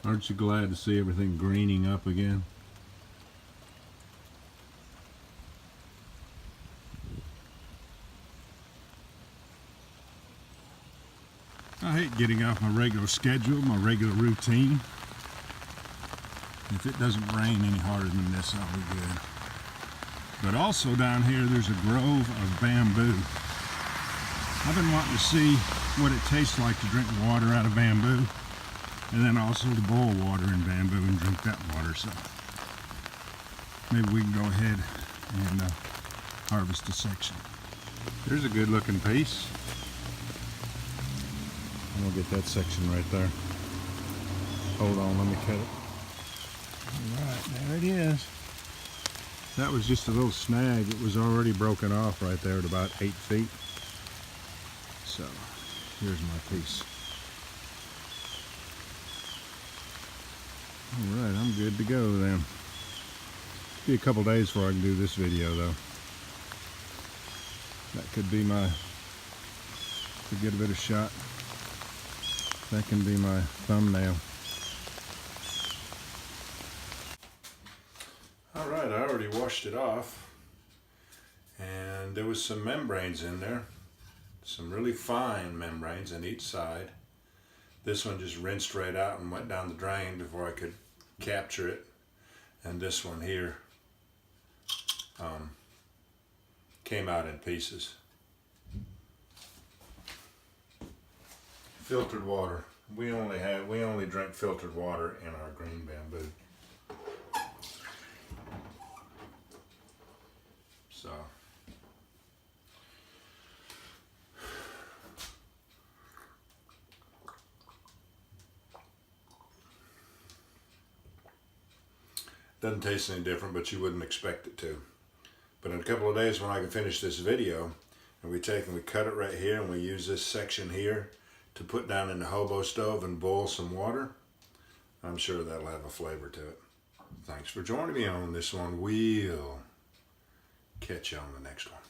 Aren't you glad to see everything greening up again? I hate getting off my regular schedule, my regular routine. If it doesn't rain any harder than this, I'll be good. But also down here, there's a grove of bamboo. I've been wanting to see what it tastes like to drink water out of bamboo, and then also to boil water in bamboo and drink that water. So maybe we can go ahead and harvest a section. There's a good looking piece. I'm gonna get that section right there. Hold on, let me cut it. Alright, there it is. That was just a little snag. It was already broken off right there at about 8 feet. So, here's my piece. Alright, I'm good to go then. Be a couple days before I can do this video though. That could be my, to get a better shot, that can be my thumbnail. Alright, I already washed it off, and there was some membranes in there, some really fine membranes on each side. This one just rinsed right out and went down the drain before I could capture it, and this one here came out in pieces. Filtered water. We only drink filtered water in our green bamboo. So doesn't taste any different, but you wouldn't expect it to. But in a couple of days, when I can finish this video, and we take and we cut it right here, and we use this section here to put down in the hobo stove and boil some water, I'm sure that'll have a flavor to it. Thanks for joining me on this one. We'll catch you on the next one.